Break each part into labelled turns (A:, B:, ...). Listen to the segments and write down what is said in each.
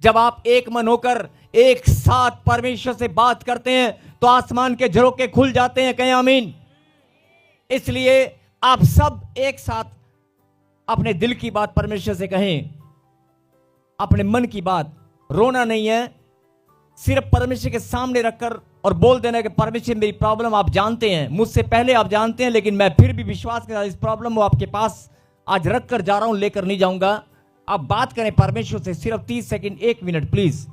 A: जब आप एक मन होकर एक साथ परमेश्वर से बात करते हैं तो आसमान के झरोखे खुल जाते हैं। कहें आमीन। इसलिए आप सब एक साथ अपने दिल की बात परमेश्वर से कहें, अपने मन की बात। रोना नहीं है, सिर्फ परमेश्वर के सामने रखकर और बोल देना कि परमेश्वर मेरी प्रॉब्लम आप जानते हैं, मुझसे पहले आप जानते हैं, लेकिन मैं फिर भी विश्वास के साथ इस प्रॉब्लम को आपके पास आज रख कर जा रहा हूं, लेकर नहीं जाऊंगा। आप बात करें परमेश्वर से सिर्फ 30 सेकंड, 1 मिनट प्लीज।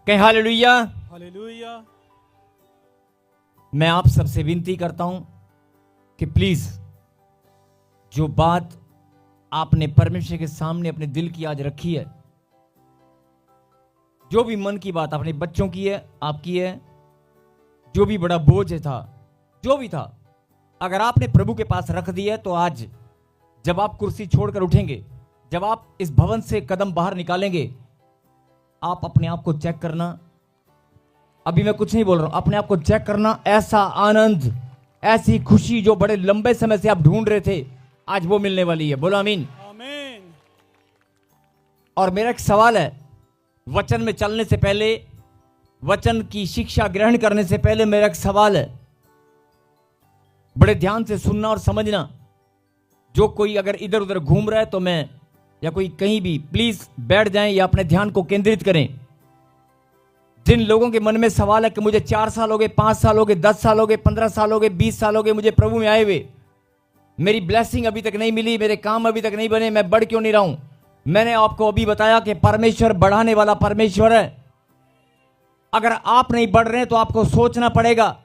A: कहें हालेलुया।
B: हालेलुया।
A: मैं आप सबसे विनती करता हूं कि प्लीज जो बात आपने परमेश्वर के सामने अपने दिल की आज रखी है, जो भी मन की बात अपने बच्चों की है, आपकी है, जो भी बड़ा बोझ था, जो भी था, अगर आपने प्रभु के पास रख दिया है तो आज जब आप कुर्सी छोड़कर उठेंगे, जब आप इस भवन से कदम बाहर निकालेंगे, आप अपने आप को चेक करना। अभी मैं कुछ नहीं बोल रहा हूं, अपने आप को चेक करना। ऐसा आनंद, ऐसी खुशी जो बड़े लंबे समय से आप ढूंढ रहे थे, आज वो मिलने वाली है। बोलो आमीन।
B: आमीन।
A: और मेरा एक सवाल है, वचन में चलने से पहले, वचन की शिक्षा ग्रहण करने से पहले मेरा एक सवाल है, बड़े ध्यान से सुनना और समझना। जो कोई अगर इधर उधर घूम रहा है तो मैं, या कोई कहीं भी, प्लीज बैठ जाएं या अपने ध्यान को केंद्रित करें। जिन लोगों के मन में सवाल है कि मुझे 4 साल हो गए, 5 साल हो गए, 10 साल हो गए, 15 साल हो गए, 20 साल हो गए मुझे प्रभु में आए हुए, मेरी ब्लेसिंग अभी तक नहीं मिली, मेरे काम अभी तक नहीं बने, मैं बढ़ क्यों नहीं रहा हूं? मैंने आपको अभी बताया कि परमेश्वर बढ़ाने वाला परमेश्वर है। अगर आप नहीं बढ़ रहे हैं तो आपको सोचना पड़ेगा।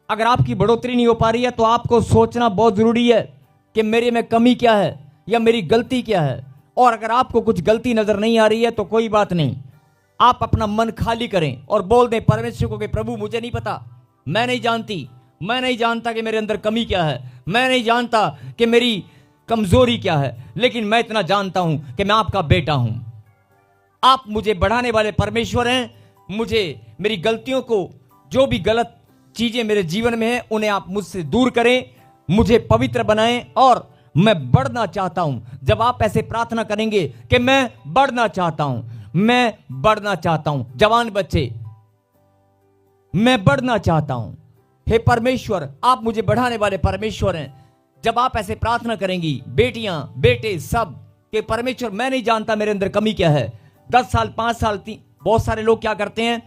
A: अगर आपकी बढ़ोतरी नहीं हो पा रही है तो आपको सोचना बहुत जरूरी है कि मेरे में कमी क्या है या मेरी गलती क्या है। और अगर आपको कुछ गलती नजर नहीं आ रही है तो कोई बात नहीं, आप अपना मन खाली करें और बोल दें परमेश्वर को कि प्रभु मुझे नहीं पता, मैं नहीं जानती, मैं नहीं जानता कि मेरे अंदर कमी क्या है, मैं नहीं जानता कि मेरी कमजोरी क्या है, लेकिन मैं इतना जानता हूं कि मैं आपका बेटा हूं। आप मुझे बढ़ाने वाले परमेश्वर हैं। मुझे मेरी गलतियों को, जो भी गलत चीजें मेरे जीवन में हैं, उन्हें आप मुझसे दूर करें, मुझे पवित्र बनाएं और मैं बढ़ना चाहता हूं। जब आप ऐसे प्रार्थना करेंगे कि मैं बढ़ना चाहता हूं, मैं बढ़ना चाहता हूं, जवान बच्चे, मैं बढ़ना चाहता हूं, हे परमेश्वर आप मुझे बढ़ाने वाले परमेश्वर हैं। जब आप ऐसे प्रार्थना करेंगी, बेटियां बेटे सब, कि परमेश्वर मैं नहीं जानता मेरे अंदर कमी क्या है। 10 साल 5 साल बहुत सारे लोग क्या करते हैं,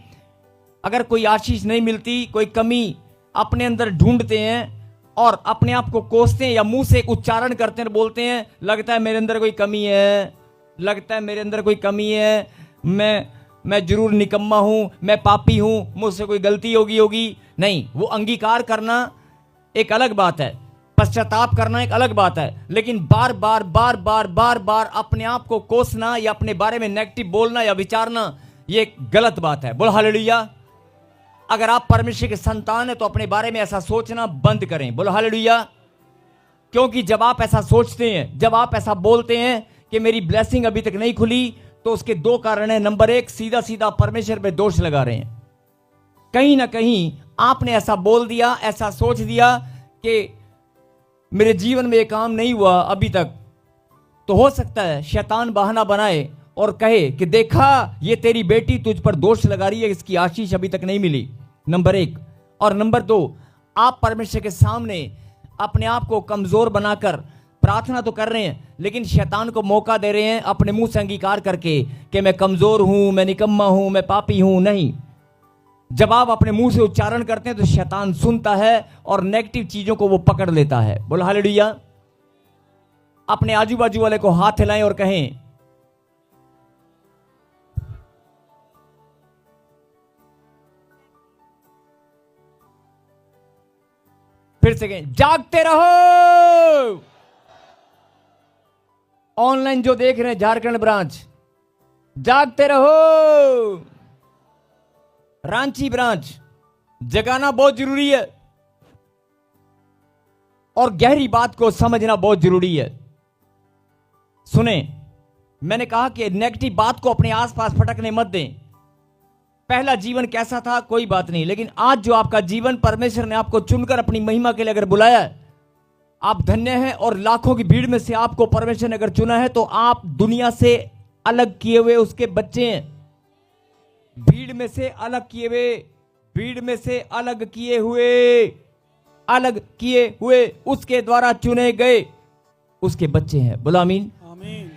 A: अगर कोई आशीष नहीं मिलती, कोई कमी अपने अंदर ढूंढते हैं और अपने आप को कोसते हैं या मुंह से एक उच्चारण करते हैं, बोलते हैं लगता है मेरे अंदर कोई कमी है, लगता है मेरे अंदर कोई कमी है, मैं जरूर निकम्मा हूं, मैं पापी हूं, मुझसे कोई गलती होगी। नहीं, वो अंगीकार करना एक अलग बात है, पश्चाताप करना एक अलग बात है, लेकिन बार बार बार बार बार बार अपने आप को कोसना या अपने बारे में नेगेटिव बोलना या विचारना, ये एक गलत बात है। बोल हालेलुया। अगर आप परमेश्वर के संतान हैं तो अपने बारे में ऐसा सोचना बंद करें। बोलो हालेलुया। क्योंकि जब आप ऐसा सोचते हैं, जब आप ऐसा बोलते हैं कि मेरी ब्लेसिंग अभी तक नहीं खुली, तो उसके 2 कारण हैं। नंबर 1, सीधा सीधा परमेश्वर पे दोष लगा रहे हैं। कहीं ना कहीं आपने ऐसा बोल दिया, ऐसा सोच दिया कि मेरे जीवन में ये काम नहीं हुआ अभी तक, तो हो सकता है शैतान बहाना बनाए और कहे कि देखा ये तेरी बेटी तुझ पर दोष लगा रही है, इसकी आशीष अभी तक नहीं मिली। नंबर 1। और नंबर 2, आप परमेश्वर के सामने अपने आप को कमजोर बनाकर प्रार्थना तो कर रहे हैं, लेकिन शैतान को मौका दे रहे हैं अपने मुंह से अंगीकार करके कि मैं कमजोर हूं, मैं निकम्मा हूं, मैं पापी हूं। नहीं, जब आप अपने मुंह से उच्चारण करते हैं तो शैतान सुनता है और नेगेटिव चीजों को वो पकड़ लेता है। बोलो हालेलुया। अपने आजू बाजू वाले को हाथ हिलाएं और कहें, फिर से कहें, जागते रहो। ऑनलाइन जो देख रहे हैं झारखंड ब्रांच, जागते रहो। रांची ब्रांच, जगाना बहुत जरूरी है और गहरी बात को समझना बहुत जरूरी है। सुने, मैंने कहा कि नेगेटिव बात को अपने आसपास फटकने मत दें। पहला जीवन कैसा था कोई बात नहीं, लेकिन आज जो आपका जीवन परमेश्वर ने आपको चुनकर अपनी महिमा के लिए अगर बुलाया है, आप धन्य हैं। और लाखों की भीड़ में से आपको परमेश्वर ने अगर चुना है तो आप दुनिया से अलग किए हुए उसके बच्चे हैं। भीड़ में से अलग किए हुए, भीड़ में से अलग किए हुए उसके द्वारा चुने गए उसके बच्चे हैं। बोलो आमीन।
B: आमीन।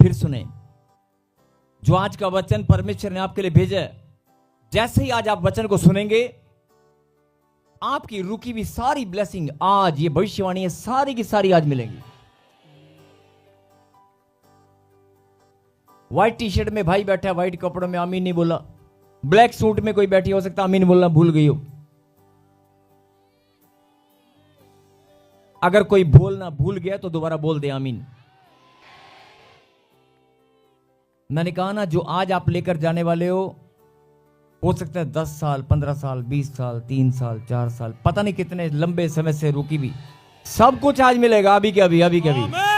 A: फिर सुने, जो आज का वचन परमेश्वर ने आपके लिए भेजा है, जैसे ही आज आप वचन को सुनेंगे, आपकी रुकी हुई सारी ब्लेसिंग आज, ये भविष्यवाणी है, सारी की सारी आज मिलेंगी। व्हाइट टी शर्ट में भाई बैठा है, व्हाइट कपड़ों में, आमीन नहीं बोला। ब्लैक सूट में कोई बैठी, हो सकता आमीन बोलना भूल गई हो। अगर कोई बोलना भूल गया तो दोबारा बोल दे आमीन। मैंने कहा ना, जो आज आप लेकर जाने वाले हो सकता है 10 साल, 15 साल, 20 साल, 3 साल, 4 साल, पता नहीं कितने लंबे समय से रुकी भी, सब कुछ आज मिलेगा। अभी के अभी, अभी के अभी।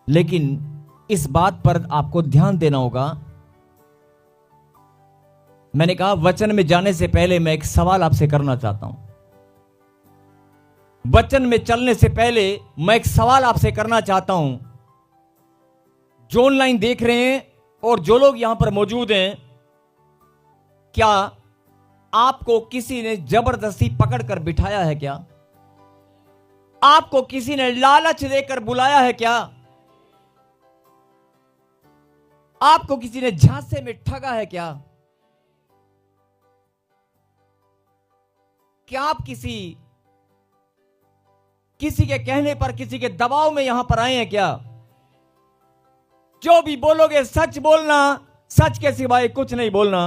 A: लेकिन इस बात पर आपको ध्यान देना होगा। मैंने कहा वचन में जाने से पहले मैं एक सवाल आपसे करना चाहता हूं। वचन में चलने से पहले मैं एक सवाल आपसे करना चाहता हूं। जो ऑनलाइन देख रहे हैं और जो लोग यहां पर मौजूद हैं, क्या आपको किसी ने जबरदस्ती पकड़कर बिठाया है क्या? आपको किसी ने लालच देकर बुलाया है क्या? आपको किसी ने झांसे में ठगा है क्या? क्या आप किसी के कहने पर, किसी के दबाव में यहां पर आए हैं क्या? जो भी बोलोगे सच बोलना, सच के सिवाय कुछ नहीं बोलना।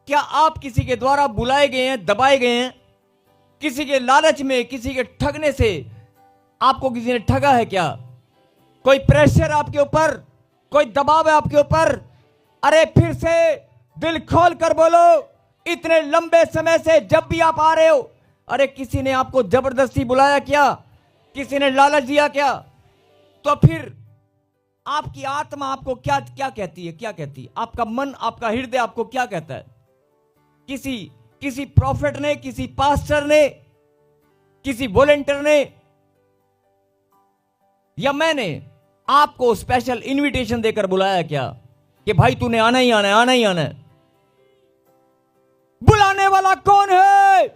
A: क्या आप किसी के द्वारा बुलाए गए हैं, दबाए गए हैं? किसी के लालच में, किसी के ठगने से आपको किसी ने ठगा है क्या? कोई प्रेशर आपके ऊपर, कोई दबाव है आपके ऊपर? अरे फिर से दिल खोल कर बोलो, इतने लंबे समय से जब भी आप आ रहे हो, अरे किसी ने आपको जबरदस्ती बुलाया क्या? किसी ने लालच दिया क्या? तो फिर आपकी आत्मा आपको क्या क्या कहती है? क्या कहती है? आपका मन, आपका हृदय आपको क्या कहता है? किसी प्रॉफिट ने, किसी पास्टर ने, किसी वॉलंटियर ने या मैंने आपको स्पेशल इनविटेशन देकर बुलाया क्या कि भाई तूने आना ही आना है, आना ही आना है? बुलाने वाला कौन है?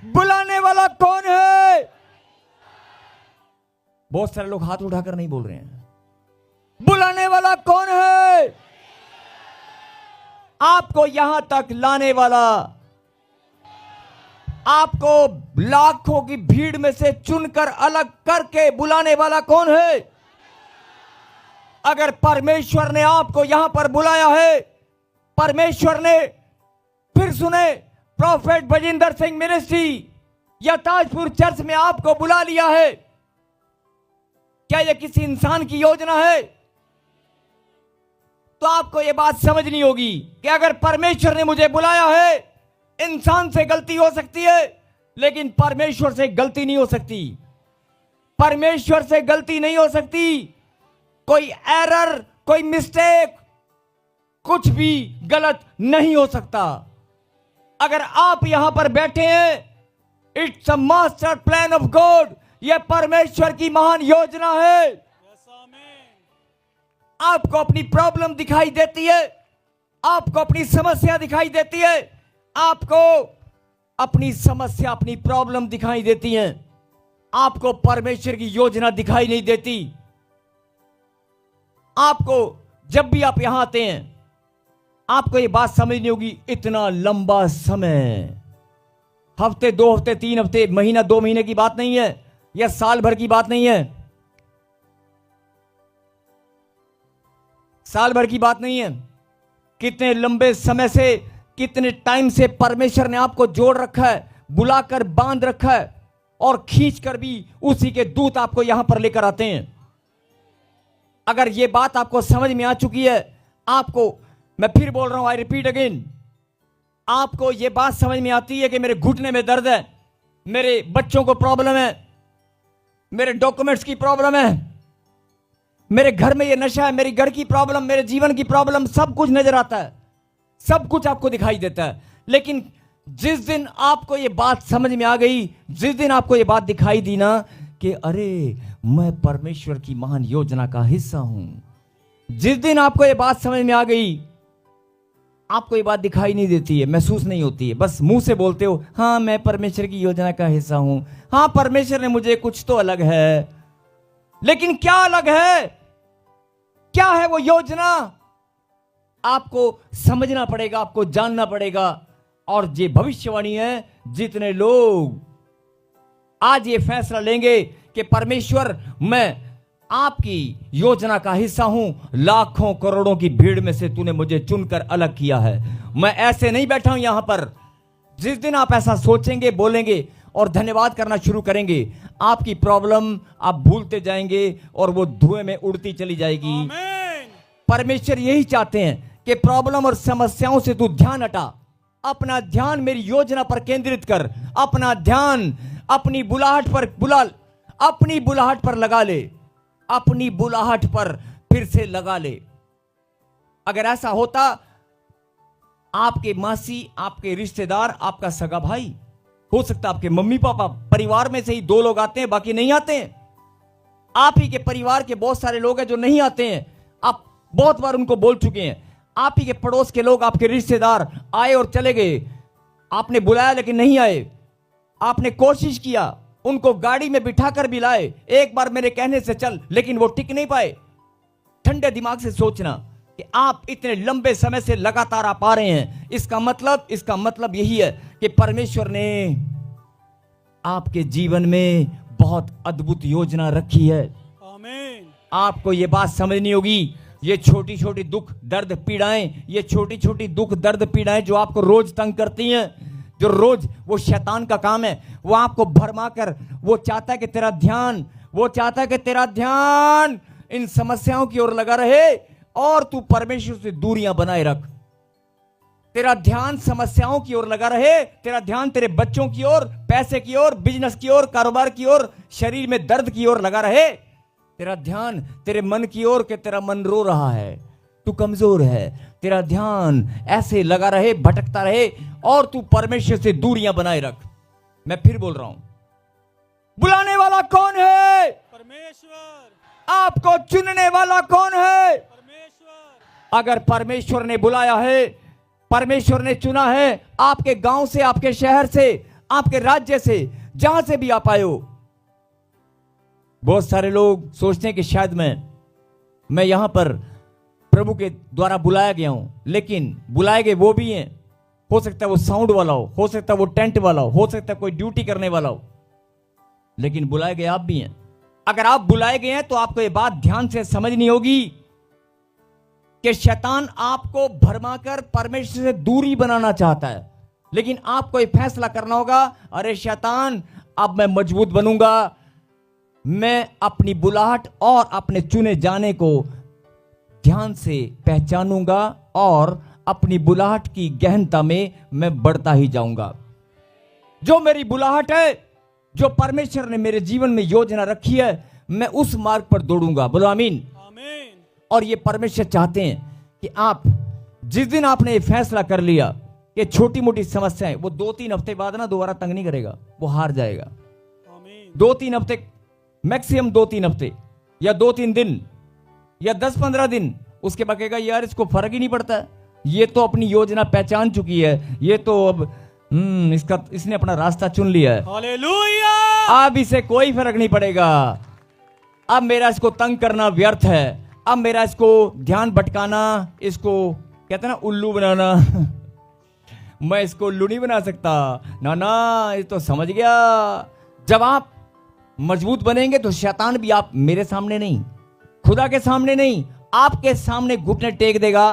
A: बुलाने वाला कौन है? बहुत सारे लोग हाथ उठाकर नहीं बोल रहे हैं। बुलाने वाला कौन है? आपको यहां तक लाने वाला, आपको लाखों की भीड़ में से चुनकर अलग करके बुलाने वाला कौन है? अगर परमेश्वर ने आपको यहां पर बुलाया है, परमेश्वर ने, फिर सुने, प्रॉफेट बजिंदर सिंह मिनिस्ट्री या ताजपुर चर्च में आपको बुला लिया है, क्या यह किसी इंसान की योजना है? तो आपको यह बात समझनी होगी कि अगर परमेश्वर ने मुझे बुलाया है, इंसान से गलती हो सकती है लेकिन परमेश्वर से गलती नहीं हो सकती। परमेश्वर से गलती नहीं हो सकती। कोई एरर, कोई मिस्टेक, कुछ भी गलत नहीं हो सकता। अगर आप यहां पर बैठे हैं, it's a master plan of God, यह परमेश्वर की महान योजना है। आपको अपनी प्रॉब्लम दिखाई देती है, आपको अपनी समस्या दिखाई देती है, आपको अपनी समस्या, अपनी प्रॉब्लम दिखाई देती है, आपको परमेश्वर की योजना दिखाई नहीं देती। आपको जब भी आप यहां आते हैं, आपको ये बात समझ नहीं होगी, इतना लंबा समय, हफ्ते, 2 हफ्ते, 3 हफ्ते, महीना, 2 महीने की बात नहीं है, या साल भर की बात नहीं है, साल भर की बात नहीं है। कितने लंबे समय से, कितने टाइम से परमेश्वर ने आपको जोड़ रखा है, बुलाकर बांध रखा है, और खींचकर भी उसी के दूत आपको यहां पर लेकर आते हैं। अगर यह बात आपको समझ में आ चुकी है, आपको, मैं फिर बोल रहा हूं, आई रिपीट अगेन, आपको यह बात समझ में आती है कि मेरे घुटने में दर्द है, मेरे बच्चों को प्रॉब्लम है, मेरे डॉक्यूमेंट्स की प्रॉब्लम है, मेरे घर में ये नशा है, मेरी घर की प्रॉब्लम, मेरे जीवन की प्रॉब्लम, सब कुछ नजर आता है, सब कुछ आपको दिखाई देता है। लेकिन जिस दिन आपको ये बात समझ में आ गई, जिस दिन आपको ये बात दिखाई दी ना कि अरे मैं परमेश्वर की महान योजना का हिस्सा हूं, जिस दिन आपको ये बात समझ में आ गई, आपको ये बात दिखाई नहीं देती है, महसूस नहीं होती है, बस मुंह से बोलते हो, हाँ मैं परमेश्वर की योजना का हिस्सा हूं, हाँ परमेश्वर ने मुझे, कुछ तो अलग है। लेकिन क्या अलग है, क्या है वो योजना, आपको समझना पड़ेगा, आपको जानना पड़ेगा। और ये भविष्यवाणी है, जितने लोग आज ये फैसला लेंगे कि परमेश्वर मैं आपकी योजना का हिस्सा हूं, लाखों करोड़ों की भीड़ में से तूने मुझे चुनकर अलग किया है, मैं ऐसे नहीं बैठा हूं यहां पर। जिस दिन आप ऐसा सोचेंगे, बोलेंगे और धन्यवाद करना शुरू करेंगे, आपकी प्रॉब्लम आप भूलते जाएंगे और वो धुएं में उड़ती चली जाएगी। परमेश्वर यही चाहते हैं कि प्रॉब्लम और समस्याओं से तू ध्यान हटा, अपना ध्यान मेरी योजना पर केंद्रित कर, अपना ध्यान अपनी बुलाहट पर अपनी बुलाहट पर लगा ले, अपनी बुलाहट पर फिर से लगा ले। अगर ऐसा होता, आपके मासी, आपके रिश्तेदार, आपका सगा भाई, हो सकता आपके मम्मी पापा, परिवार में से ही 2 लोग आते हैं, बाकी नहीं आते हैं। आप ही के परिवार के बहुत सारे लोग हैं जो नहीं आते हैं, आप बहुत बार उनको बोल चुके हैं। आप ही के पड़ोस के लोग, आपके रिश्तेदार आए और चले गए, आपने बुलाया लेकिन नहीं आए, आपने कोशिश किया, उनको गाड़ी में बिठाकर भी लाए, एक बार मेरे कहने से चल, लेकिन वो टिक नहीं पाए। ठंडे दिमाग से सोचना कि आप इतने लंबे समय से लगातार आप आ रहे हैं, इसका मतलब यही है कि परमेश्वर ने आपके जीवन में बहुत अद्भुत योजना रखी है। आमीन। आपको ये बात समझनी होगी, ये छोटी छोटी दुख दर्द पीड़ाएं, ये छोटी छोटी दुख दर्द पीड़ाएं जो आपको रोज तंग करती हैं, जो रोज, वो शैतान का काम है, वो आपको भरमा कर, वो चाहता है कि तेरा ध्यान इन समस्याओं की ओर लगा रहे और तू परमेश्वर से दूरियां बनाए रख। तेरा ध्यान समस्याओं की ओर लगा रहे, तेरा ध्यान तेरे बच्चों की ओर, पैसे की ओर, बिजनेस की ओर, कारोबार की ओर, शरीर में दर्द की ओर लगा रहे। तेरा ध्यान तेरे मन की ओर कि तेरा मन रो रहा है, तू कमजोर है, तेरा ध्यान ऐसे लगा रहे, भटकता रहे और तू परमेश्वर से दूरियां बनाए रख। मैं फिर बोल रहा हूं, बुलाने वाला कौन है? परमेश्वर। आपको चुनने वाला कौन है? परमेश्वर। अगर परमेश्वर ने बुलाया है, परमेश्वर ने चुना है, आपके गांव से, आपके शहर से, आपके राज्य से, जहां से भी आप आए हो। बहुत सारे लोग सोचते हैं कि शायद मैं यहां पर प्रभु के द्वारा बुलाया गया हूं, लेकिन बुलाए गए वो भी हैं। हो सकता है वो साउंड वाला हो सकता है वो टेंट वाला हो सकता है कोई ड्यूटी करने वाला हो, लेकिन बुलाए गए आप भी हैं। अगर आप बुलाए गए हैं तो आपको ये बात ध्यान से समझनी होगी कि शैतान आपको भरमाकर परमेश्वर से दूरी बनाना चाहता है, लेकिन आपको ये फैसला करना होगा, अरे शैतान, अब मैं मजबूत बनूंगा, मैं अपनी बुलाहट और अपने चुने जाने को ध्यान से पहचानूंगा और अपनी बुलाहट की गहनता में मैं बढ़ता ही जाऊंगा। जो मेरी बुलाहट है, जो परमेश्वर ने मेरे जीवन में योजना रखी है, मैं उस मार्ग पर दौड़ूंगा। बोलो आमीन। आमीन। और ये परमेश्वर चाहते हैं कि आप, जिस दिन आपने ये फैसला कर लिया कि छोटी मोटी समस्याएं, वो 2-3 हफ्ते बाद ना दोबारा तंग नहीं करेगा, वो हार जाएगा। 2-3 हफ्ते, मैक्सिमम 2-3 हफ्ते या 2-3 दिन या 10-15 दिन, उसके बाद कहेगा यार इसको फर्क ही नहीं पड़ता, ये तो अपनी योजना पहचान चुकी है, ये तो अब इसने अपना रास्ता चुन लिया है।
B: हालेलुया।
A: अब इसे कोई फर्क नहीं पड़ेगा। अब मेरा इसको तंग करना व्यर्थ है। अब मेरा इसको ध्यान भटकाना, इसको कहते हैं ना उल्लू बनाना मैं इसको उल्लू नहीं बना सकता। ना ना, ये तो समझ गया। जब आप मजबूत बनेंगे तो शैतान भी आप मेरे सामने नहीं, खुदा के सामने नहीं, आपके सामने घुटने टेक देगा।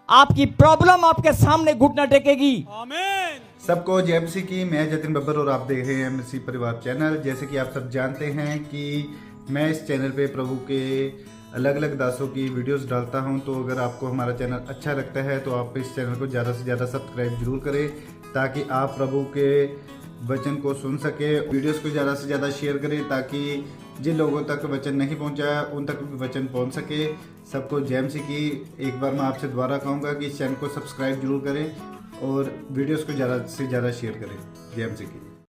A: आपकी प्रॉब्लम आपके सामने घुटना टेकेगी।
B: आमीन।
C: सबको जय मसीह की। मैं जतिन बब्बर और आप देख रहे हैं मसीह परिवार चैनल। जैसे कि आप सब जानते हैं कि मैं इस चैनल पे प्रभु के अलग अलग दासों की वीडियोस डालता हूं, तो अगर आपको हमारा चैनल अच्छा लगता है तो आप इस चैनल को ज़्यादा से ज़्यादा सब्सक्राइब जरूर करें, ताकि आप प्रभु के वचन को सुन सके। वीडियोस को ज़्यादा से ज़्यादा शेयर करें, ताकि जिन लोगों तक वचन नहीं पहुंचा है उन तक भी वचन पहुंच सके। सबको जय मसीह की। एक बार मैं आपसे दोबारा कहूँगा कि इस चैनल को सब्सक्राइब जरूर करें और वीडियोस को ज़्यादा से ज़्यादा शेयर करें। जय मसीह की।